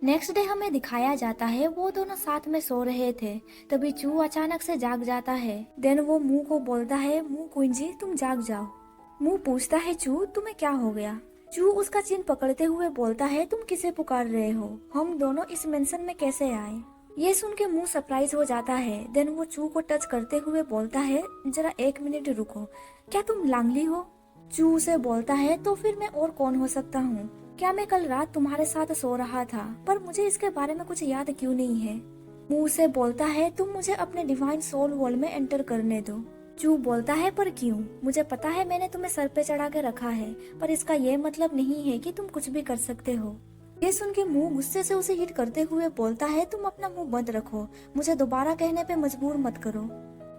Next day हमें दिखाया जाता है वो दोनों साथ में सो रहे थे। तभी चू अचानक से जाग जाता है। देन वो मुंह को बोलता है, मुंह कुंजी तुम जाग जाओ। मुंह पूछता है, चू तुम्हें क्या हो गया? चू उसका चिन पकड़ते हुए बोलता है, तुम किसे पुकार रहे हो? हम दोनों इस मेंशन में कैसे आए? ये सुन के मुंह सरप्राइज हो जाता है। देन वो चू को टच करते हुए बोलता है, जरा 1 मिनट रुको, क्या तुम लांगली हो? चू उसे बोलता है, तो फिर मैं और कौन हो सकता हूँ? क्या मैं कल रात तुम्हारे साथ सो रहा था, पर मुझे इसके बारे में कुछ याद क्यों नहीं है? मुंह से बोलता है, तुम मुझे अपने डिवाइन सोल वर्ल्ड में एंटर करने दो। चू बोलता है, पर क्यों? मुझे पता है मैंने तुम्हें सर पे चढ़ा के रखा है, पर इसका ये मतलब नहीं है कि तुम कुछ भी कर सकते हो। ये सुन के मुंह गुस्से से उसे हिट करते हुए बोलता है, तुम अपना मुंह बंद रखो, मुझे दोबारा कहने पे मजबूर मत करो।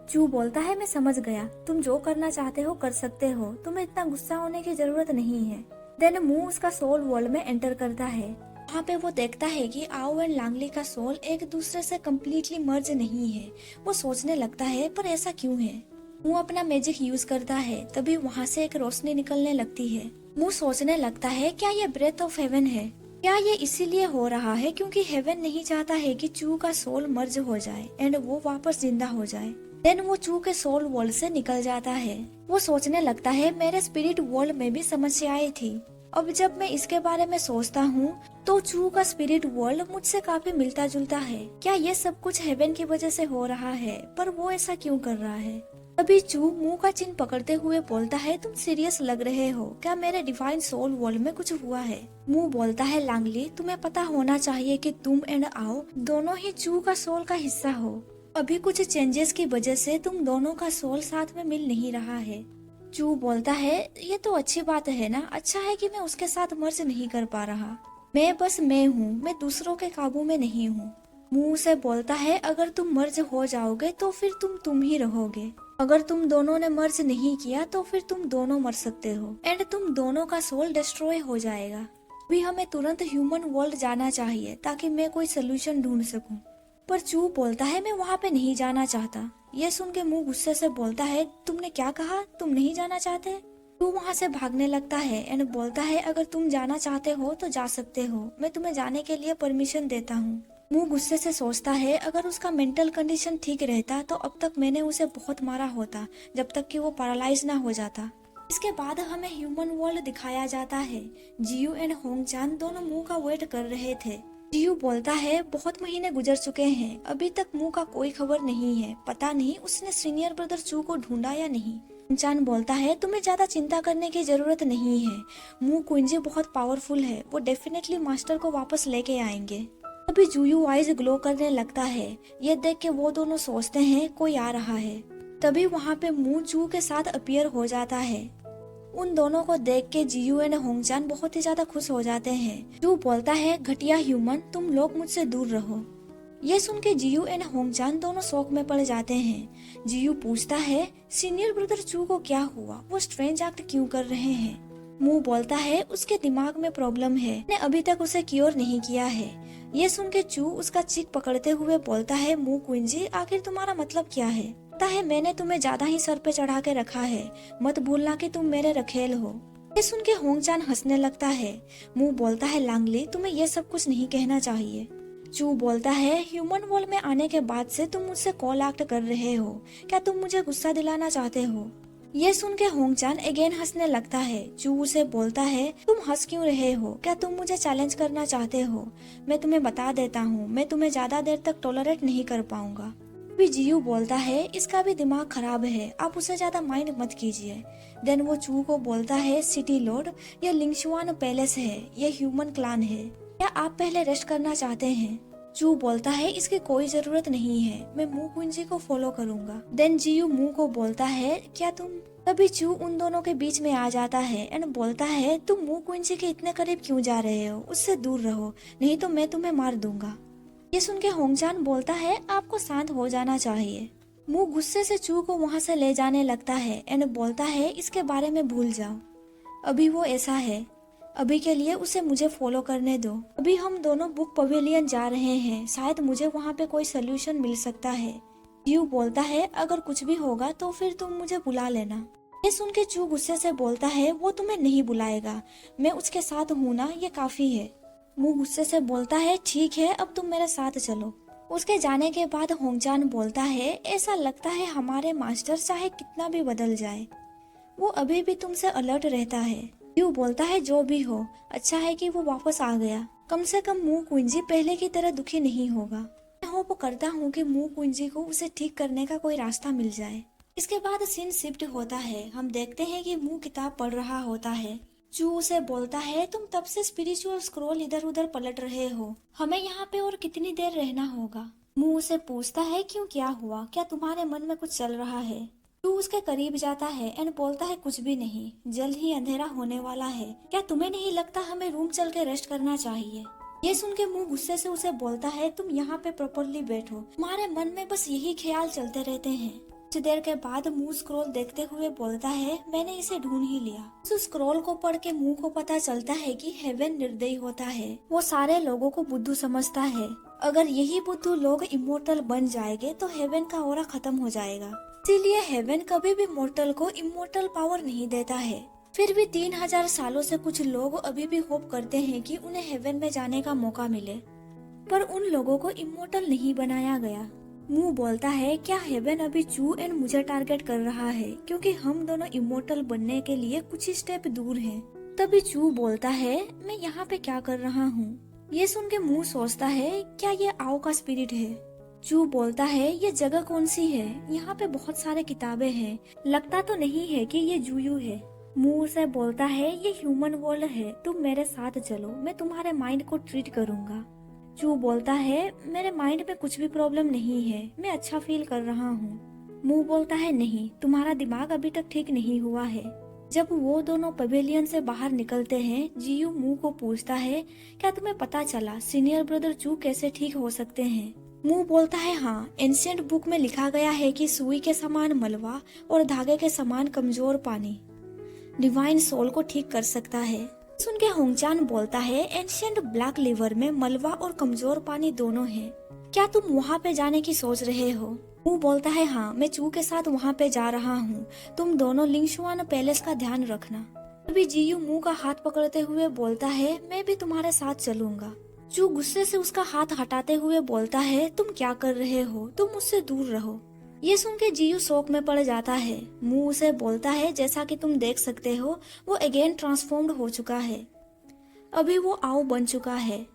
चू बोलता है, मैं समझ गया, तुम जो करना चाहते हो कर सकते हो, तुम्हें इतना गुस्सा होने की जरूरत नहीं है। देन मुंह उसका सोल वर्ल्ड में एंटर करता है। वहाँ पे वो देखता है कि आओ एंड लांगली का सोल एक दूसरे से कम्प्लीटली मर्ज नहीं है। वो सोचने लगता है, पर ऐसा क्यों है? मुंह अपना मैजिक यूज करता है। तभी वहाँ से एक रोशनी निकलने लगती है। मुंह सोचने लगता है, क्या ये ब्रेथ ऑफ हेवन है? क्या ये इसीलिए हो रहा है क्योंकि हेवन नहीं चाहता है कि चू का सोल मर्ज हो जाए एंड वो वापस जिंदा हो जाए। देन वो चू के सोल वर्ल्ड से निकल जाता है। वो सोचने लगता है, मेरे स्पिरिट वर्ल्ड में भी समस्याएं थी। अब जब मैं इसके बारे में सोचता हूँ तो चू का स्पिरिट वर्ल्ड मुझसे काफी मिलता जुलता है। क्या ये सब कुछ हेवन की वजह से हो रहा है? पर वो ऐसा क्यों कर रहा है? तभी चू मुंह का चिन्ह पकड़ते हुए बोलता है, तुम सीरियस लग रहे हो, क्या मेरे डिवाइन सोल वर्ल्ड में कुछ हुआ है? मुंह बोलता है, लांगली तुम्हें पता होना चाहिए कि तुम एंड आओ दोनों ही चू का सोल का हिस्सा हो। अभी कुछ चेंजेस की वजह से तुम दोनों का सोल साथ में मिल नहीं रहा है। चू बोलता है, ये तो अच्छी बात है ना, अच्छा है कि मैं उसके साथ मर्ज नहीं कर पा रहा। मैं बस मैं हूँ, मैं दूसरों के काबू में नहीं हूँ। मुंह से बोलता है, अगर तुम मर्ज हो जाओगे तो फिर तुम ही रहोगे। अगर तुम दोनों ने मर्ज नहीं किया तो फिर तुम दोनों मर सकते हो एंड तुम दोनों का सोल डिस्ट्रॉय हो जाएगा। अभी हमें तुरंत ह्यूमन वर्ल्ड जाना चाहिए ताकि मैं कोई सोल्यूशन ढूंढ सकूं। पर चू बोलता है, मैं वहाँ पे नहीं जाना चाहता। ये सुन के मुंह गुस्से से बोलता है, तुमने क्या कहा, तुम नहीं जाना चाहते? तू वहाँ से भागने लगता है एंड बोलता है, अगर तुम जाना चाहते हो तो जा सकते हो, मैं तुम्हें जाने के लिए परमिशन देता हूँ। मुंह गुस्से से सोचता है, अगर उसका मेंटल कंडीशन ठीक रहता तो अब तक मैंने उसे बहुत मारा होता, जब तक कि वो पैरालाइज ना हो जाता। इसके बाद हमें ह्यूमन वर्ल्ड दिखाया जाता है। जियू एंड होंगचान दोनों मुंह का वेट कर रहे थे। जियू बोलता है, बहुत महीने गुजर चुके हैं, अभी तक मुंह का कोई खबर नहीं है, पता नहीं उसने सीनियर ब्रदर चू को ढूंढा या नहीं। चान बोलता है, तुम्हें ज्यादा चिंता करने की जरूरत नहीं है, मुंह कुंजी बहुत पावरफुल है, वो डेफिनेटली मास्टर को वापस लेके आएंगे। अभी जूयू आइज ग्लो करने लगता है। ये देख के वो दोनों सोचते हैं कोई आ रहा है। तभी वहाँ पे मुंह चू के साथ अपीयर हो जाता है। उन दोनों को देख के जियू एंड होंगचान बहुत ही ज्यादा खुश हो जाते हैं। चू बोलता है, घटिया ह्यूमन, तुम लोग मुझसे दूर रहो। ये सुन के जियू एंड होंगचान दोनों शौक में पड़ जाते हैं। जियू पूछता है, सीनियर ब्रदर चू को क्या हुआ, वो स्ट्रेंज एक्ट क्यों कर रहे हैं? मुंह बोलता है, उसके दिमाग में प्रॉब्लम है, मैंने अभी तक उसे क्योर नहीं किया है। ये सुन के चू उसका चीक पकड़ते हुए बोलता है, मुंह कुंजी, आखिर तुम्हारा मतलब क्या है? पता है मैंने तुम्हें ज्यादा ही सर पे चढ़ा के रखा है, मत भूलना कि तुम मेरे रखेल हो। ये सुन के होंगचान हंसने लगता है। मुंह बोलता है, लांगली तुम्हें ये सब कुछ नहीं कहना चाहिए। चू बोलता है, ह्यूमन वर्ल्ड में आने के बाद से तुम मुझसे कॉल एक्ट कर रहे हो, क्या तुम मुझे गुस्सा दिलाना चाहते हो? ये सुन के होंगचान अगेन हंसने लगता है। चू उसे बोलता है, तुम हंस क्यों रहे हो, क्या तुम मुझे चैलेंज करना चाहते हो? मैं तुम्हें बता देता हूँ, मैं तुम्हें ज्यादा देर तक टॉलरेट नहीं कर पाऊंगा। भी जियू बोलता है, इसका भी दिमाग खराब है, आप उसे ज्यादा माइंड मत कीजिए। देन वो चू को बोलता है, सिटी लॉर्ड, ये लिंगशुआन पैलेस है, ये ह्यूमन क्लान है, क्या आप पहले रेस्ट करना चाहते हैं? चू बोलता है, इसकी कोई जरूरत नहीं है, मैं मुंह कुंजी को फॉलो करूंगा। देन जियू मुंह को बोलता है, क्या तुम? तभी चू उन दोनों के बीच में आ जाता है एंड बोलता है, तुम मुंह कुंजी के इतने करीब क्यों जा रहे हो, उससे दूर रहो, नहीं तो मैं तुम्हें मार दूंगा। ये सुन के होंगचान बोलता है, आपको शांत हो जाना चाहिए। मुंह गुस्से से चू को वहाँ से ले जाने लगता है एंड बोलता है, इसके बारे में भूल जाओ, अभी वो ऐसा है, अभी के लिए उसे मुझे फॉलो करने दो। अभी हम दोनों बुक पवेलियन जा रहे हैं, शायद मुझे वहाँ पे कोई सोल्यूशन मिल सकता है। यू बोलता है, अगर कुछ भी होगा तो फिर तुम मुझे बुला लेना। ये सुन के चू गुस्से से बोलता है, वो तुम्हें नहीं बुलाएगा, मैं उसके साथ हूँ ना, ये काफी है। मुंह गुस्से से बोलता है ठीक है, अब तुम मेरे साथ चलो। उसके जाने के बाद होंगचान बोलता है ऐसा लगता है हमारे मास्टर चाहे कितना भी बदल जाए वो अभी भी तुमसे अलर्ट रहता है। यू बोलता है जो भी हो, अच्छा है कि वो वापस आ गया, कम से कम मुंह कुंजी पहले की तरह दुखी नहीं होगा। मैं होप करता हूँ कि मुंह कुंजी को उसे ठीक करने का कोई रास्ता मिल जाए। इसके बाद सीन शिफ्ट होता है, हम देखते हैं कि मुंह किताब पढ़ रहा होता है। चू उसे बोलता है तुम तब से स्पिरिचुअल स्क्रॉल इधर उधर पलट रहे हो, हमें यहाँ पे और कितनी देर रहना होगा। मुंह उसे पूछता है क्यों, क्या हुआ, क्या तुम्हारे मन में कुछ चल रहा है। तू उसके करीब जाता है एंड बोलता है कुछ भी नहीं, जल्द ही अंधेरा होने वाला है, क्या तुम्हें नहीं लगता हमें रूम चल के रेस्ट करना चाहिए। ये सुन के मुंह गुस्से से उसे बोलता है तुम यहाँ पे प्रॉपरली बैठो, तुम्हारे मन में बस यही ख्याल चलते रहते हैं। कुछ देर के बाद मुंह स्क्रॉल देखते हुए बोलता है मैंने इसे ढूंढ ही लिया। उस स्क्रॉल को पढ़ के मुंह को पता चलता है कि हेवन निर्दयी होता है, वो सारे लोगों को बुद्धू समझता है। अगर यही बुद्धू लोग इमोर्टल बन जाएंगे तो हेवन का ऑरा खत्म हो जाएगा, इसीलिए हेवन कभी भी मोर्टल को इमोर्टल पावर नहीं देता है। फिर भी 3000 सालों से कुछ लोग अभी भी होप करते हैं कि उन्हें हेवन में जाने का मौका मिले, पर उन लोगों को इमोर्टल नहीं बनाया गया। मुंह बोलता है क्या हेवन अभी चू एंड मुझे टारगेट कर रहा है, क्योंकि हम दोनों इमोर्टल बनने के लिए कुछ ही स्टेप दूर हैं। तभी चू बोलता है मैं यहाँ पे क्या कर रहा हूँ। ये सुन के मुंह सोचता है क्या ये आओ का स्पिरिट है। चू बोलता है ये जगह कौन सी है, यहाँ पे बहुत सारे किताबें हैं, लगता तो नहीं है कि ये जूयू है। मुंह से बोलता है ये ह्यूमन वर्ल्ड है, तुम मेरे साथ चलो, मैं तुम्हारे माइंड को ट्रीट करूंगा। चू बोलता है मेरे माइंड में कुछ भी प्रॉब्लम नहीं है, मैं अच्छा फील कर रहा हूँ। मुंह बोलता है नहीं, तुम्हारा दिमाग अभी तक ठीक नहीं हुआ है। जब वो दोनों पवेलियन से बाहर निकलते हैं, जियू मुंह को पूछता है क्या तुम्हें पता चला सीनियर ब्रदर चू कैसे ठीक हो सकते हैं। मुंह बोलता है हाँ, एंशिएंट बुक में लिखा गया है कि सुई के समान मलबा और धागे के समान कमजोर पानी डिवाइन सोल को ठीक कर सकता है। सुन के होंगचान बोलता है एंशिएंट ब्लैक लिवर में मलबा और कमजोर पानी दोनों हैं, क्या तुम वहाँ पे जाने की सोच रहे हो। मुंह बोलता है हाँ, मैं चू के साथ वहाँ पे जा रहा हूँ, तुम दोनों लिंगशुआन पैलेस का ध्यान रखना। अभी जियू मुंह का हाथ पकड़ते हुए बोलता है मैं भी तुम्हारे साथ चलूंगा। चू गुस्से से उसका हाथ हटाते हुए बोलता है तुम क्या कर रहे हो, तुम मुझसे दूर रहो। ये सुन के जियू शोक में पड़ जाता है। मुंह उसे बोलता है जैसा कि तुम देख सकते हो वो अगेन ट्रांसफॉर्म्ड हो चुका है, अभी वो आओ बन चुका है,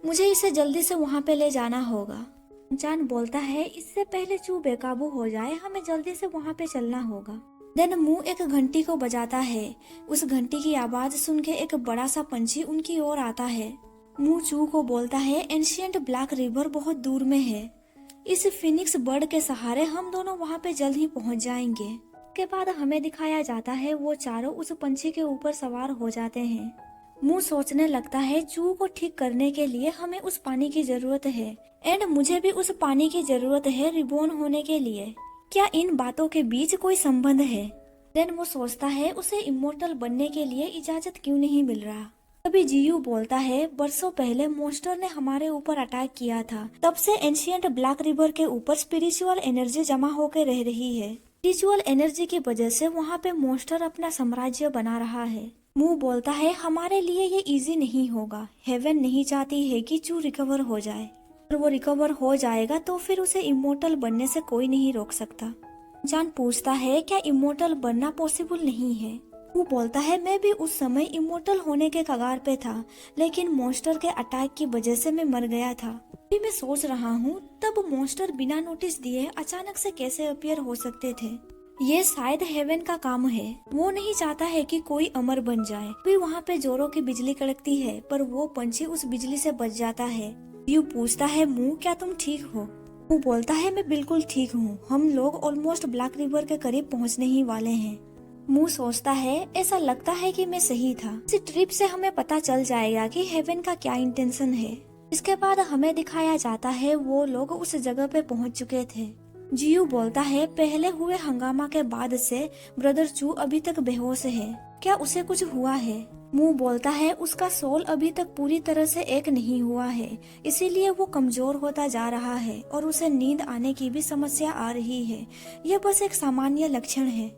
मुझे इसे जल्दी से वहाँ पे ले जाना होगा। जान बोलता है इससे पहले चू बेकाबू हो जाए हमें जल्दी से वहाँ पे चलना होगा। देन मुंह एक घंटी को बजाता है, उस घंटी की आवाज सुन के एक बड़ा सा पंछी उनकी ओर आता है। मुंह चू को बोलता है एंशिएंट ब्लैक रिवर बहुत दूर में है, इस फिनिक्स बर्ड के सहारे हम दोनों वहाँ पे जल्द ही पहुँच जाएंगे। के बाद हमें दिखाया जाता है वो चारों उस पंछी के ऊपर सवार हो जाते हैं। मुंह सोचने लगता है चू को ठीक करने के लिए हमें उस पानी की जरूरत है एंड मुझे भी उस पानी की जरूरत है रिबॉर्न होने के लिए, क्या इन बातों के बीच कोई संबंध है। देन वो सोचता है उसे इमोर्टल बनने के लिए इजाजत क्यों नहीं मिल रहा। तभी जियू बोलता है बरसों पहले मॉन्स्टर ने हमारे ऊपर अटैक किया था, तब से एंशिएंट ब्लैक रिवर के ऊपर स्पिरिचुअल एनर्जी जमा होकर रह रही है, स्पिरिचुअल एनर्जी की वजह से वहाँ पे मॉन्स्टर अपना साम्राज्य बना रहा है। मुंह बोलता है हमारे लिए ये इजी नहीं होगा, हेवन नहीं चाहती है कि चू रिकवर हो जाए, और वो रिकवर हो जाएगा तो फिर उसे इमोर्टल बनने से कोई नहीं रोक सकता। जान पूछता है क्या इमोर्टल बनना पॉसिबल नहीं है। वो बोलता है मैं भी उस समय इमोर्टल होने के कगार पे था, लेकिन मॉन्स्टर के अटैक की वजह से मैं मर गया था। अभी मैं सोच रहा हूँ तब मॉन्स्टर बिना नोटिस दिए अचानक से कैसे अपीयर हो सकते थे। ये शायद हेवन का काम है, वो नहीं चाहता है कि कोई अमर बन जाए। फिर वहाँ पे जोरों की बिजली कड़कती है, पर वो पंछी उस बिजली से बच जाता है। यू पूछता है मुंह क्या तुम ठीक हो। वो बोलता है मैं बिल्कुल ठीक हूँ, हम लोग ऑलमोस्ट ब्लैक रिवर के करीब पहुँचने ही वाले हैं। मुंह सोचता है ऐसा लगता है कि मैं सही था, इस ट्रिप से हमें पता चल जाएगा कि हेवन का क्या इंटेंशन है। इसके बाद हमें दिखाया जाता है वो लोग उस जगह पे पहुंच चुके थे। जियू बोलता है पहले हुए हंगामा के बाद से ब्रदर चू अभी तक बेहोश है, क्या उसे कुछ हुआ है। मुंह बोलता है उसका सोल अभी तक पूरी तरह से एक नहीं हुआ है, इसीलिए वो कमजोर होता जा रहा है और उसे नींद आने की भी समस्या आ रही है, यह बस एक सामान्य लक्षण है।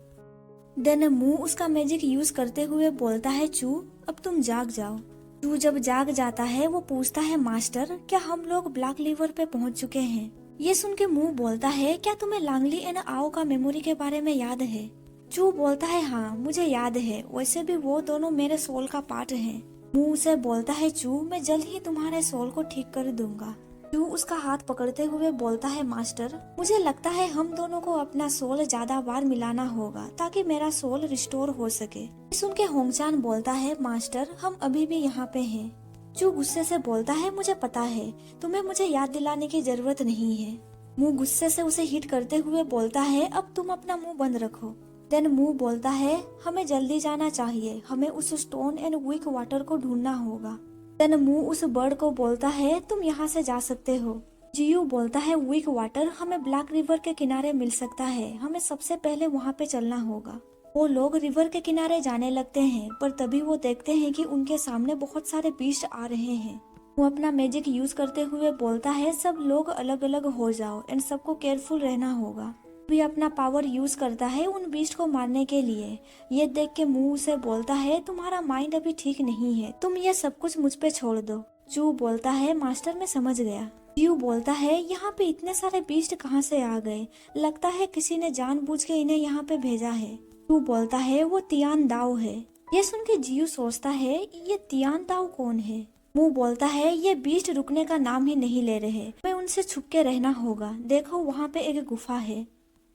देन मुंह उसका मैजिक यूज करते हुए बोलता है चू अब तुम जाग जाओ। चू जब जाग जाता है वो पूछता है, मास्टर क्या हम लोग ब्लैक रिवर पे पहुंच चुके हैं? ये सुन के मुंह बोलता है, क्या तुम्हें लांगली एंड आओ का मेमोरी के बारे में याद है? चू बोलता है, हाँ मुझे याद है, वैसे भी वो दोनों मेरे सोल का पार्ट हैं। मुंह से बोलता है, चू मैं जल्द ही तुम्हारे सोल को ठीक कर दूंगा। चू उसका हाथ पकड़ते हुए बोलता है, मास्टर मुझे लगता है हम दोनों को अपना सोल ज्यादा बार मिलाना होगा ताकि मेरा सोल रिस्टोर हो सके। सुन के होंगचान बोलता है, मास्टर हम अभी भी यहाँ पे हैं। चू गुस्से से बोलता है, मुझे पता है तुम्हें मुझे याद दिलाने की जरूरत नहीं है। मुंह गुस्से से उसे हिट करते हुए बोलता है, अब तुम अपना मुंह बंद रखो। देन मुंह बोलता है, हमें जल्दी जाना चाहिए, हमें उस स्टोन एंड वीक वाटर को ढूंढना होगा। देन मुंह उस बर्ड को बोलता है, तुम यहाँ से जा सकते हो। जियू बोलता है, वीक वाटर हमें ब्लैक रिवर के किनारे मिल सकता है, हमें सबसे पहले वहाँ पे चलना होगा। वो लोग रिवर के किनारे जाने लगते हैं, पर तभी वो देखते हैं कि उनके सामने बहुत सारे बीस्ट आ रहे हैं। वो अपना मैजिक यूज करते हुए बोलता है, सब लोग अलग अलग हो जाओ एंड सबको केयरफुल रहना होगा। भी अपना पावर यूज करता है उन बीस्ट को मारने के लिए। ये देख के मुंह से बोलता है, तुम्हारा माइंड अभी ठीक नहीं है, तुम ये सब कुछ मुझ पे छोड़ दो। चू बोलता है, मास्टर मैं समझ गया। यू बोलता है, यहाँ पे इतने सारे बीस्ट कहाँ से आ गए? लगता है किसी ने जानबूझ के इन्हें यहाँ पे भेजा है। चू बोलता है, वो तियान दाओ है। ये सुन के जियू सोचता है, ये तियान दाओ कौन है? मुंह बोलता है, ये बीस्ट रुकने का नाम ही नहीं ले रहे, हमें उनसे छुप के रहना होगा। देखो वहाँ पे एक गुफा है।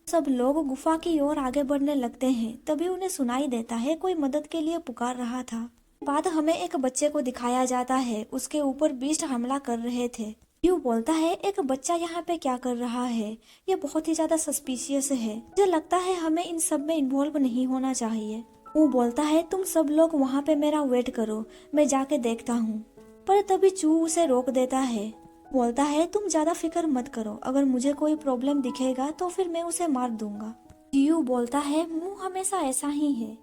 सब लोग गुफा की ओर आगे बढ़ने लगते हैं। तभी उन्हें सुनाई देता है कोई मदद के लिए पुकार रहा था। बाद हमें एक बच्चे को दिखाया जाता है, उसके ऊपर बीस्ट हमला कर रहे थे। यू बोलता है, एक बच्चा यहाँ पे क्या कर रहा है? ये बहुत ही ज्यादा सस्पिशियस है, मुझे लगता है हमें इन सब में इन्वॉल्व नहीं होना चाहिए। वो बोलता है, तुम सब लोग वहाँ पे मेरा वेट करो, मैं जाके देखता हूँ। पर तभी चू उसे रोक देता है। बोलता है, तुम ज्यादा फिक्र मत करो, अगर मुझे कोई प्रॉब्लम दिखेगा तो फिर मैं उसे मार दूंगा। जियू बोलता है, मुंह हमेशा ऐसा ही है,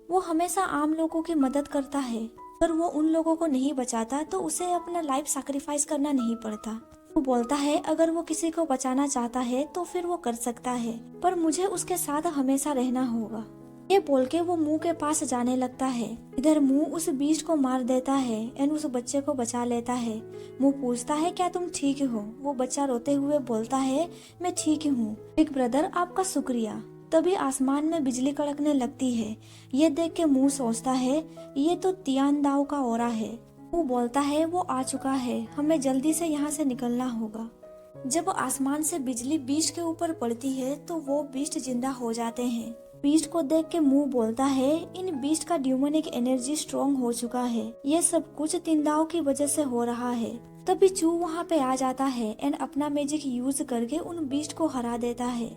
वो हमेशा आम लोगों की मदद करता है, पर वो उन लोगों को नहीं बचाता तो उसे अपना लाइफ सैक्रिफाइस करना नहीं पड़ता। वो बोलता है, अगर वो किसी को बचाना चाहता है तो फिर वो कर सकता है, पर मुझे उसके साथ हमेशा रहना होगा। ये बोल के वो मुंह के पास जाने लगता है। इधर मुंह उस बीस्ट को मार देता है एंड उस बच्चे को बचा लेता है। मुंह पूछता है, क्या तुम ठीक हो? वो बच्चा रोते हुए बोलता है, मैं ठीक हूँ बिग ब्रदर, आपका शुक्रिया। तभी आसमान में बिजली कड़कने लगती है। ये देख के मुंह सोचता है, ये तो तियान दाओ का ओरा है। मुंह बोलता है, वो आ चुका है, हमें जल्दी से यहाँ से निकलना होगा। जब आसमान से बिजली बीस्ट के ऊपर पड़ती है तो वो बीस्ट जिंदा हो जाते हैं। बीस्ट को देख के मुंह बोलता है, इन बीस्ट का ड्यूमोनिक एनर्जी स्ट्रॉन्ग हो चुका है, ये सब कुछ तिंदाओं की वजह से हो रहा है। तभी चू वहाँ पे आ जाता है एंड अपना मैजिक यूज करके उन बीस्ट को हरा देता है।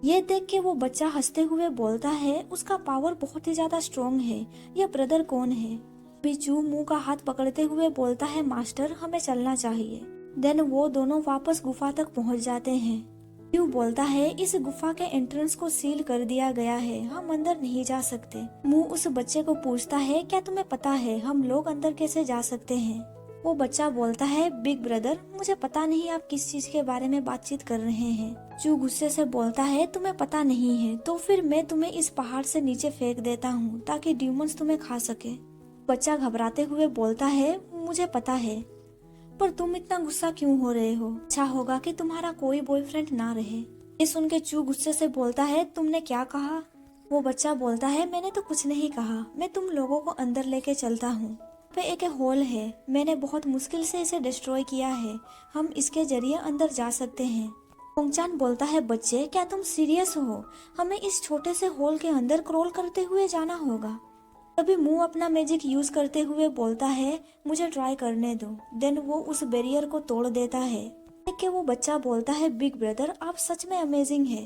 ये देख के वो बच्चा हंसते हुए बोलता है, उसका पावर बहुत ही ज्यादा स्ट्रॉन्ग है, ये ब्रदर कौन है? तभी चू मुंह का हाथ पकड़ते हुए बोलता है, मास्टर हमें चलना चाहिए। देन वो दोनों वापस गुफा तक पहुँच जाते हैं। यू बोलता है, इस गुफा के एंट्रेंस को सील कर दिया गया है, हम अंदर नहीं जा सकते। मुंह उस बच्चे को पूछता है, क्या तुम्हें पता है हम लोग अंदर कैसे जा सकते हैं? वो बच्चा बोलता है, बिग ब्रदर मुझे पता नहीं आप किस चीज के बारे में बातचीत कर रहे हैं। चू गुस्से से बोलता है, तुम्हें पता नहीं है तो फिर मैं तुम्हें इस पहाड़ से नीचे फेंक देता हूँ ताकि ड्यूमन्स तुम्हें खा सके। बच्चा घबराते हुए बोलता है, मुझे पता है, पर तुम इतना गुस्सा क्यों हो रहे हो? अच्छा होगा कि तुम्हारा कोई बॉयफ्रेंड ना रहे। ये सुन के चू गुस्से से बोलता है, तुमने क्या कहा? वो बच्चा बोलता है, मैंने तो कुछ नहीं कहा, मैं तुम लोगों को अंदर लेके चलता हूँ। पे एक होल है, मैंने बहुत मुश्किल से इसे डिस्ट्रॉय किया है, हम इसके जरिए अंदर जा सकते हैं। पोंगचान बोलता है, बच्चे क्या तुम सीरियस हो? हमें इस छोटे से होल के अंदर क्रॉल करते हुए जाना होगा। तभी मुंह अपना मैजिक यूज करते हुए बोलता है, मुझे ट्राई करने दो। देन वो उस बैरियर को तोड़ देता है। देख के वो बच्चा बोलता है, बिग ब्रदर आप सच में अमेजिंग है।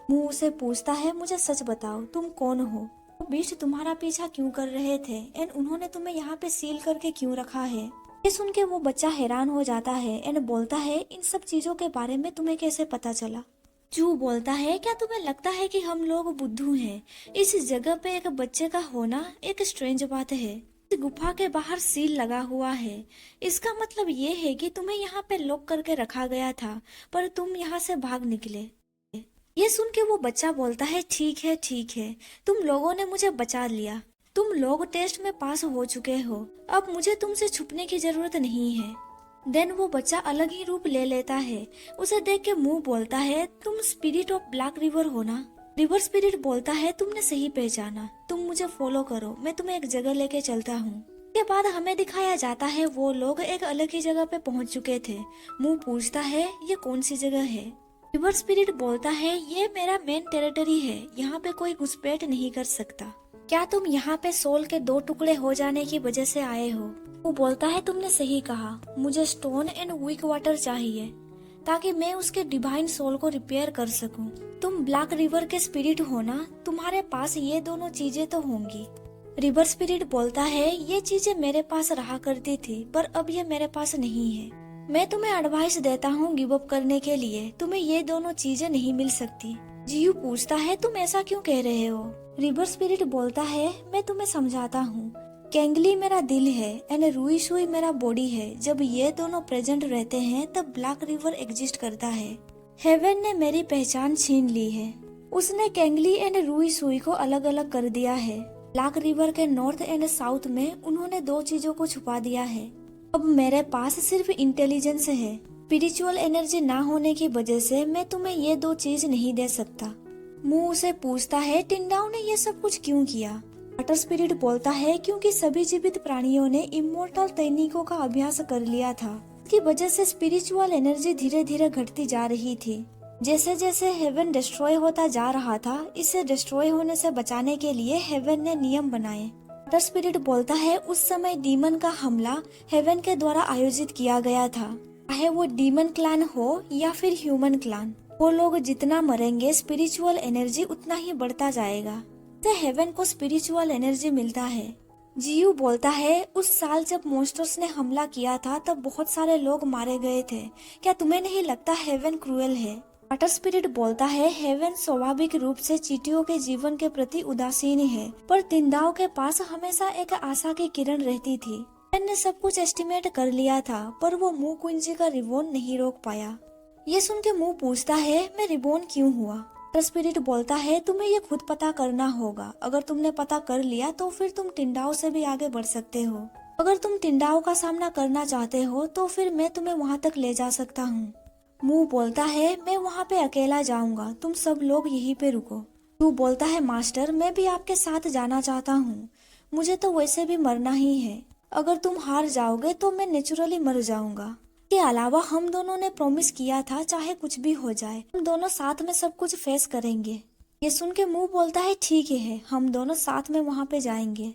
मुंह उसे पूछता है, मुझे सच बताओ तुम कौन हो? वो बीस्ट तुम्हारा पीछा क्यों कर रहे थे एंड उन्होंने तुम्हें यहाँ पे सील करके क्यों रखा है? ये सुन के वो बच्चा हैरान हो जाता है एंड बोलता है, इन सब चीजों के बारे में तुम्हें कैसे पता चला? चू बोलता है, क्या तुम्हें लगता है कि हम लोग बुद्धू हैं? इस जगह पे एक बच्चे का होना एक स्ट्रेंज बात है। इस गुफा के बाहर सील लगा हुआ है, इसका मतलब ये है कि तुम्हें यहाँ पे लॉक करके रखा गया था, पर तुम यहाँ से भाग निकले। ये सुन के वो बच्चा बोलता है, ठीक है, तुम लोगों ने मुझे बचा लिया, तुम लोग टेस्ट में पास हो चुके हो, अब मुझे तुमसे छुपने की जरूरत नहीं है। देन वो बच्चा अलग ही रूप ले लेता है। उसे देख के मुंह बोलता है, तुम स्पिरिट ऑफ ब्लैक रिवर हो ना। रिवर स्पिरिट बोलता है, तुमने सही पहचाना, तुम मुझे फॉलो करो, मैं तुम्हें एक जगह लेके चलता हूँ। के बाद हमें दिखाया जाता है वो लोग एक अलग ही जगह पे पहुंच चुके थे। मुंह पूछता है, ये कौन सी जगह है। रिवर स्पिरिट बोलता है, ये मेरा मेन टेरिटरी है, यहाँ पे कोई घुसपैठ नहीं कर सकता। क्या तुम यहाँ पे सोल के 2 टुकड़े हो जाने की वजह से आए हो। वो बोलता है, तुमने सही कहा, मुझे स्टोन एंड वीक वाटर चाहिए ताकि मैं उसके डिवाइन सोल को रिपेयर कर सकूं। तुम ब्लैक रिवर के स्पिरिट हो ना, तुम्हारे पास ये दोनों चीजें तो होंगी। रिवर स्पिरिट बोलता है, ये चीजें मेरे पास रहा करती थी, पर अब ये मेरे पास नहीं है। मैं तुम्हें एडवाइस देता हूँ गिव अप करने के लिए, तुम्हें ये दोनों चीजें नहीं मिल सकती। जियू पूछता है, तुम ऐसा क्यों कह रहे हो। रिवर स्पिरिट बोलता है, मैं तुम्हें समझाता हूँ। कैंगली मेरा दिल है एंड रुई सुई मेरा बॉडी है। जब ये दोनों प्रेजेंट रहते हैं तब ब्लैक रिवर एग्जिस्ट करता है। हेवन ने मेरी पहचान छीन ली है। उसने कैंगली एंड रुई सुई को अलग अलग कर दिया है। ब्लैक रिवर के नॉर्थ एंड साउथ में उन्होंने 2 चीजों को छुपा दिया है। अब मेरे पास सिर्फ इंटेलिजेंस है। स्पिरिचुअल एनर्जी ना होने की वजह से मैं तुम्हें ये 2 चीज नहीं दे सकता। मुंह उसे पूछता है, टिंडाओ ने ये सब कुछ क्यों किया। वाटर स्पिरिट बोलता है, क्योंकि सभी जीवित प्राणियों ने इमोर्टल तकनीकों का अभ्यास कर लिया था। इसकी वजह से स्पिरिचुअल एनर्जी धीरे धीरे घटती जा रही थी। जैसे जैसे हेवन डिस्ट्रॉय होता जा रहा था, इसे डिस्ट्रॉय होने से बचाने के लिए हेवन ने नियम बनाए। वाटर स्पिरिट बोलता है, उस समय डीमन का हमला हेवन के द्वारा आयोजित किया गया था। चाहे वो डीमन क्लैन हो या फिर ह्यूमन क्लैन, वो लोग जितना मरेंगे स्पिरिचुअल एनर्जी उतना ही बढ़ता जाएगा। हेवन को स्पिरिचुअल एनर्जी मिलता है। जियू बोलता है, उस साल जब मॉन्स्टर्स ने हमला किया था तब बहुत सारे लोग मारे गए थे। क्या तुम्हें नहीं लगता हेवन क्रूएल है। वाटर स्पिरिट बोलता है, हेवन स्वाभाविक रूप से चींटियों के जीवन के प्रति उदासीन है, पर तिंदाओ के पास हमेशा एक आशा की किरण रहती थी। हेवन ने सब कुछ एस्टिमेट कर लिया था, पर वो मुंह कुंजी का रिबॉन नहीं रोक पाया। ये सुन के मुंह पूछता है, मैं रिबॉन क्यों हुआ। वाटर स्पिरिट बोलता है, तुम्हें ये खुद पता करना होगा। अगर तुमने पता कर लिया तो फिर तुम टिंडाओ से भी आगे बढ़ सकते हो। अगर तुम टिंडाओ का सामना करना चाहते हो तो फिर मैं तुम्हें वहाँ तक ले जा सकता हूँ। मुंह बोलता है, मैं वहाँ पे अकेला जाऊंगा, तुम सब लोग यहीं पे रुको। तू बोलता है, मास्टर मैं भी आपके साथ जाना चाहता हूँ, मुझे तो वैसे भी मरना ही है। अगर तुम हार जाओगे तो मैं नेचुरली मर जाऊंगा। के अलावा हम दोनों ने प्रॉमिस किया था, चाहे कुछ भी हो जाए हम दोनों साथ में सब कुछ फेस करेंगे। ये सुन के मुंह बोलता है, ठीक है, हम दोनों साथ में वहाँ पे जाएंगे।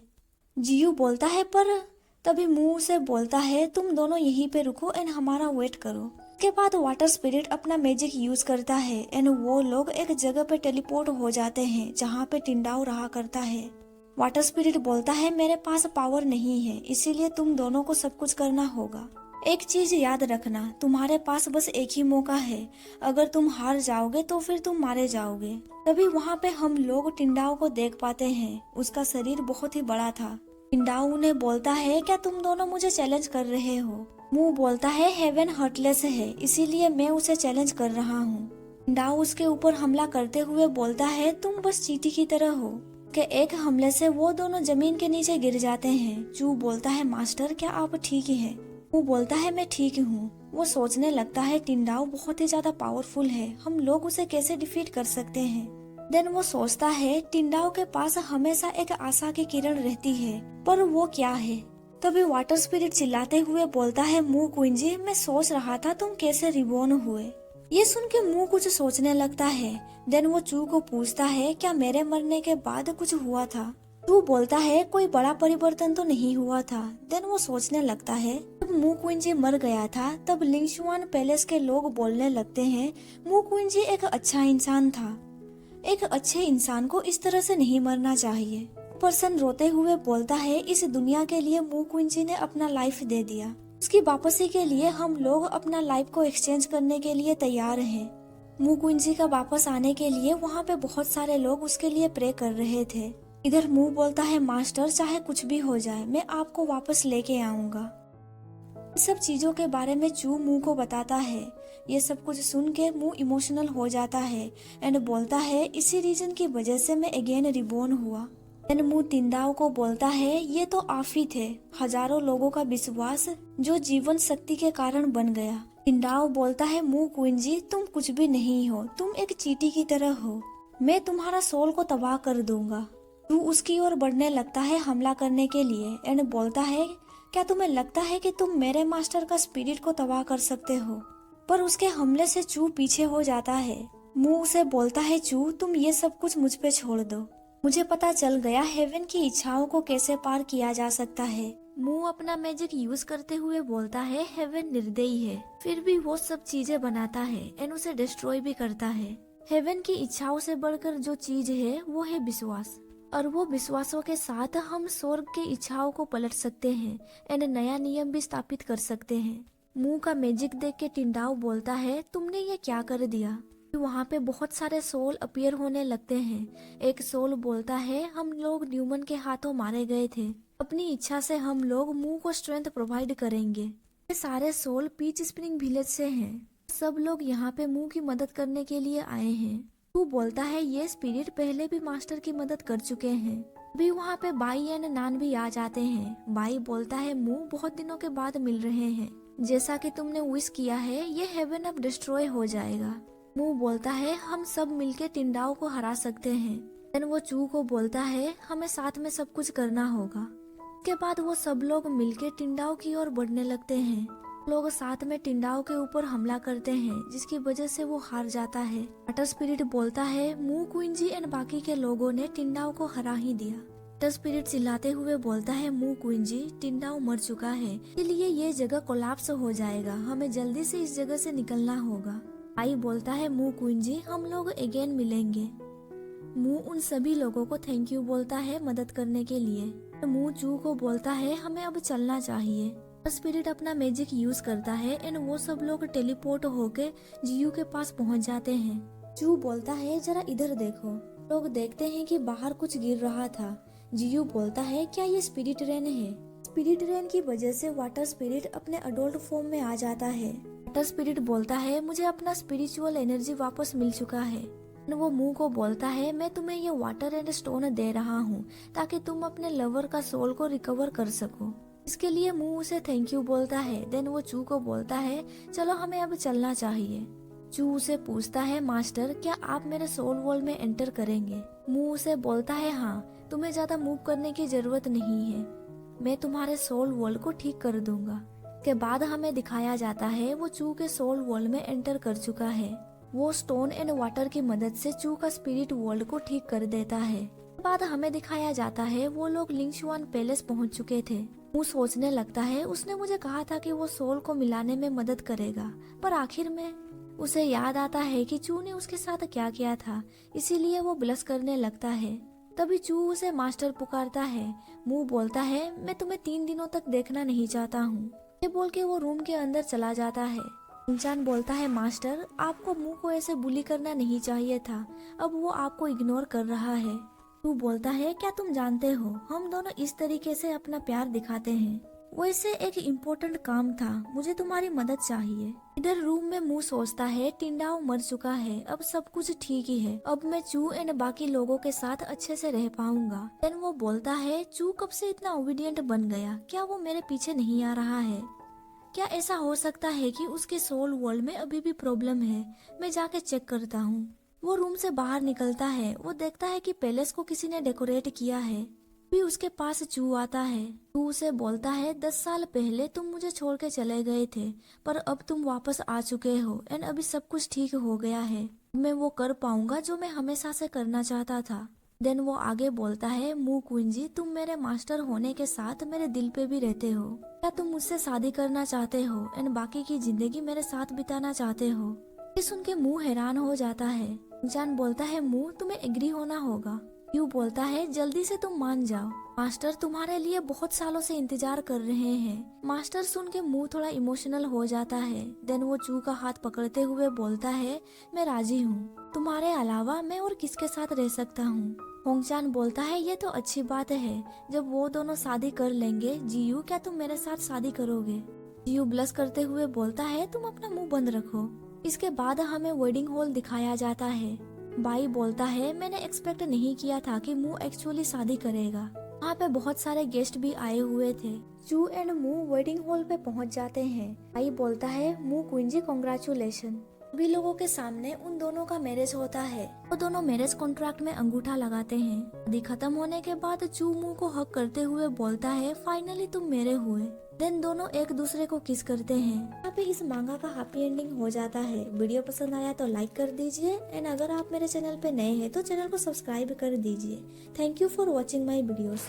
जियू बोलता है, पर तभी मुंह से बोलता है, तुम दोनों यहीं पे रुको एंड हमारा वेट करो। के बाद वाटर स्पिरिट अपना मैजिक यूज करता है एंड वो लोग एक जगह पे टेलीपोर्ट हो जाते हैं जहाँ पे टिंडाओ रहा करता है। वाटर स्पिरिट बोलता है, मेरे पास पावर नहीं है, इसीलिए तुम दोनों को सब कुछ करना होगा। एक चीज याद रखना, तुम्हारे पास बस एक ही मौका है। अगर तुम हार जाओगे तो फिर तुम मारे जाओगे। तभी वहाँ पे हम लोग टिंडाओ को देख पाते हैं। उसका शरीर बहुत ही बड़ा था। टिंडाओ उन्हें बोलता है, क्या तुम दोनों मुझे चैलेंज कर रहे हो। मुंह बोलता है, हेवन हर्टलेस है, इसीलिए मैं उसे चैलेंज कर रहा हूँ। टिंडाओ उसके ऊपर हमला करते हुए बोलता है, तुम बस चींटी की तरह हो। के एक हमले से वो दोनों जमीन के नीचे गिर जाते हैं। चू बोलता है, मास्टर क्या आप ठीक ही है। वो बोलता है, मैं ठीक हूँ। वो सोचने लगता है, टिंडाओ बहुत ही ज्यादा पावरफुल है, हम लोग उसे कैसे डिफीट कर सकते हैं। देन वो सोचता है, टिंडाओ के पास हमेशा एक आशा की किरण रहती है, पर वो क्या है। तभी वाटर स्पिरिट चिल्लाते हुए बोलता है, मुंह कुंजी, मैं सोच रहा था तुम कैसे रिबॉर्न हुए। ये सुन के मुंह कुछ सोचने लगता है। देन वो चू को पूछता है, क्या मेरे मरने के बाद कुछ हुआ था। चू बोलता है, कोई बड़ा परिवर्तन तो नहीं हुआ था। देन वो सोचने लगता है, जब मू कुंजी मर गया था तब लिंगशुआन पैलेस के लोग बोलने लगते हैं, मू कुंजी एक अच्छा इंसान था। एक अच्छे इंसान को इस तरह से नहीं मरना चाहिए। पर्सन रोते हुए बोलता है, इस दुनिया के लिए मू कुंजी ने अपना लाइफ दे दिया, उसकी वापसी के लिए हम लोग अपना लाइफ को एक्सचेंज करने के लिए तैयार हैं। मू कुंजी का वापस आने के लिए वहाँ पे बहुत सारे लोग उसके लिए प्रे कर रहे थे। इधर मुंह बोलता है, मास्टर चाहे कुछ भी हो जाए मैं आपको वापस लेके आऊंगा। इन सब चीजों के बारे में चू मुंह को बताता है। ये सब कुछ सुन के मुंह इमोशनल हो जाता है एंड बोलता है, इसी रीजन की वजह से मैं अगेन रिबॉर्न हुआ। देन मू टिंडाओ को बोलता है ये तो आप ही थे, हजारों लोगों का विश्वास जो जीवन शक्ति के कारण बन गया। टिंडाओ बोलता है मू क्वीन तुम कुछ भी नहीं हो, तुम एक चींटी की तरह हो, मैं तुम्हारा सोल को तबाह कर दूंगा। तू उसकी ओर बढ़ने लगता है हमला करने के लिए एंड बोलता है क्या तुम्हें लगता है कि तुम मेरे मास्टर का स्पिरिट को तबाह कर सकते हो? पर उसके हमले से चू पीछे हो जाता है। मू उसे बोलता है चू तुम ये सब कुछ मुझ पे छोड़ दो, मुझे पता चल गया हेवन की इच्छाओं को कैसे पार किया जा सकता है। मू अपना मैजिक यूज करते हुए बोलता है हेवन निर्दयी है, फिर भी वो सब चीजें बनाता है एंड उसे डिस्ट्रॉय भी करता है। हेवन की इच्छाओं से बढ़कर जो चीज है वो है विश्वास, और वो विश्वासों के साथ हम स्वर्ग के इच्छाओं को पलट सकते हैं एंड नया नियम भी स्थापित कर सकते हैं। मुंह का मैजिक देख के टिंडाओ बोलता है तुमने ये क्या कर दिया? वहाँ पे बहुत सारे सोल अपीयर होने लगते हैं। एक सोल बोलता है हम लोग न्यूमन के हाथों मारे गए थे, अपनी इच्छा से हम लोग मुंह को स्ट्रेंथ प्रोवाइड करेंगे। ये सारे सोल पीच स्प्रिंग विलेज से हैं। सब लोग यहाँ पे मुंह की मदद करने के लिए आए हैं। तू बोलता है ये स्पिरिट पहले भी मास्टर की मदद कर चुके हैं। अभी वहाँ पे बाई एंड नान भी आ जाते हैं। बाई बोलता है मुंह बहुत दिनों के बाद मिल रहे हैं, जैसा कि तुमने विश किया है ये हेवन अब डिस्ट्रॉय हो जाएगा। मुंह बोलता है हम सब मिलके टिंडाओ को हरा सकते हैं। देन वो चू को बोलता है हमें साथ में सब कुछ करना होगा। उसके बाद वो सब लोग मिलके टिंडाओ की ओर बढ़ने लगते हैं। लोग साथ में टिंडाओ के ऊपर हमला करते हैं, जिसकी वजह से वो हार जाता है। वाटर स्पिरिट बोलता है मू क्वीन जी एंड बाकी के लोगों ने टिंडाओ को हरा ही दिया। वाटर स्पिरिट चिल्लाते हुए बोलता है मू क्वीन जी टिंडाओ मर चुका है, इसलिए ये जगह कोलैप्स हो जाएगा, हमें जल्दी से इस जगह से निकलना होगा। आई बोलता है मू क्वीन जी हम लोग अगेन मिलेंगे। मू उन सभी लोगों को थैंक यू बोलता है मदद करने के लिए। मू चू को बोलता है हमें अब चलना चाहिए। स्पिरिट अपना मैजिक यूज करता है एंड वो सब लोग टेलीपोर्ट होके जियू के पास पहुंच जाते हैं। चू बोलता है जरा इधर देखो। लोग देखते हैं कि बाहर कुछ गिर रहा था। जियू बोलता है क्या ये स्पिरिट रेन है? स्पिरिट रेन की वजह से वाटर स्पिरिट अपने अडल्ट फॉर्म में आ जाता है। वाटर स्पिरिट बोलता है मुझे अपना स्पिरिचुअल एनर्जी वापस मिल चुका है। वो मुंह को बोलता है मैं तुम्हें ये वाटर एंड स्टोन दे रहा हूँ ताकि तुम अपने लवर का सोल को रिकवर कर सको। इसके लिए मुंह उसे थैंक यू बोलता है। देन वो चू को बोलता है चलो हमें अब चलना चाहिए। चू उसे पूछता है मास्टर क्या आप मेरे सोल वर्ल्ड में एंटर करेंगे? मुंह उसे बोलता है हाँ, तुम्हें ज्यादा मूव करने की जरूरत नहीं है, मैं तुम्हारे सोल वर्ल्ड को ठीक कर दूंगा। के बाद हमें दिखाया जाता है वो चू के सोल वर्ल्ड में एंटर कर चुका है। वो स्टोन एंड वाटर की मदद से चू का स्पिरिट वर्ल्ड को ठीक कर देता है। बाद हमें दिखाया जाता है वो लोग लिंगशुआन पैलेस पहुंच चुके थे। वो सोचने लगता है उसने मुझे कहा था कि वो सोल को मिलाने में मदद करेगा, पर आखिर में उसे याद आता है कि चू ने उसके साथ क्या किया था, इसीलिए वो ब्लश करने लगता है। तभी चू उसे मास्टर पुकारता है। मुंह बोलता है मैं तुम्हें 3 दिनों तक देखना नहीं चाहता हूँ। ये बोल के वो रूम के अंदर चला जाता है। इंसान बोलता है मास्टर आपको मुंह को ऐसे बुली करना नहीं चाहिए था, अब वो आपको इग्नोर कर रहा है। तू बोलता है क्या तुम जानते हो हम दोनों इस तरीके से अपना प्यार दिखाते हैं। वैसे एक इम्पोर्टेंट काम था, मुझे तुम्हारी मदद चाहिए। इधर रूम में मुंह सोचता है टिंडाओ मर चुका है, अब सब कुछ ठीक ही है, अब मैं चू एंड बाकी लोगों के साथ अच्छे से रह पाऊंगा। देन वो बोलता है चू कब से इतना ओबीडियंट बन गया, क्या वो मेरे पीछे नहीं आ रहा है? क्या ऐसा हो सकता है कि उसके सोल वर्ल्ड में अभी भी प्रॉब्लम है? मैं जाके चेक करता हूँ। वो रूम से बाहर निकलता है। वो देखता है कि पैलेस को किसी ने डेकोरेट किया है। भी उसके पास चू आता है। चू उसे बोलता है 10 साल पहले तुम मुझे छोड़ के चले गए थे, पर अब तुम वापस आ चुके हो एंड अभी सब कुछ ठीक हो गया है। मैं वो कर पाऊंगा जो मैं हमेशा से करना चाहता था। देन वो आगे बोलता है मू क्वीन जी तुम मेरे मास्टर होने के साथ मेरे दिल पे भी रहते हो। क्या तुम मुझसे शादी करना चाहते हो एंड बाकी की जिंदगी मेरे साथ बिताना चाहते हो? ये सुन के मुंह हैरान हो जाता है। जान बोलता है मुंह तुम्हें एग्री होना होगा। यू बोलता है जल्दी से तुम मान जाओ, मास्टर तुम्हारे लिए बहुत सालों से इंतजार कर रहे हैं। मास्टर सुन के मुंह थोड़ा इमोशनल हो जाता है। देन वो चू का हाथ पकड़ते हुए बोलता है मैं राजी हूँ, तुम्हारे अलावा मैं और किसके साथ रह सकता हूँ। होंगचान बोलता है ये तो अच्छी बात है, जब वो दोनों शादी कर लेंगे। जियू क्या तुम मेरे साथ शादी करोगे? जियू ब्लश करते हुए बोलता है तुम अपना मुंह बंद रखो। इसके बाद हमें वेडिंग हॉल दिखाया जाता है। बाई बोलता है मैंने एक्सपेक्ट नहीं किया था कि मू एक्चुअली शादी करेगा। वहाँ पे बहुत सारे गेस्ट भी आए हुए थे। चू एंड मू वेडिंग हॉल पे पहुँच जाते हैं। बाई बोलता है मू क्विंजी कॉन्ग्रेचुलेशन। सभी लोगों के सामने उन दोनों का मैरिज होता है। वो दोनों मैरिज कॉन्ट्रैक्ट में अंगूठा लगाते हैं। शादी खत्म होने के बाद चू मू को हक करते हुए बोलता है फाइनली तुम मेरे हुए। देन दोनों एक दूसरे को किस करते हैं। यहाँ पे इस मांगा का हैप्पी एंडिंग हो जाता है। वीडियो पसंद आया तो लाइक कर दीजिए एंड अगर आप मेरे चैनल पे नए हैं तो चैनल को सब्सक्राइब कर दीजिए। Thank you for watching my videos.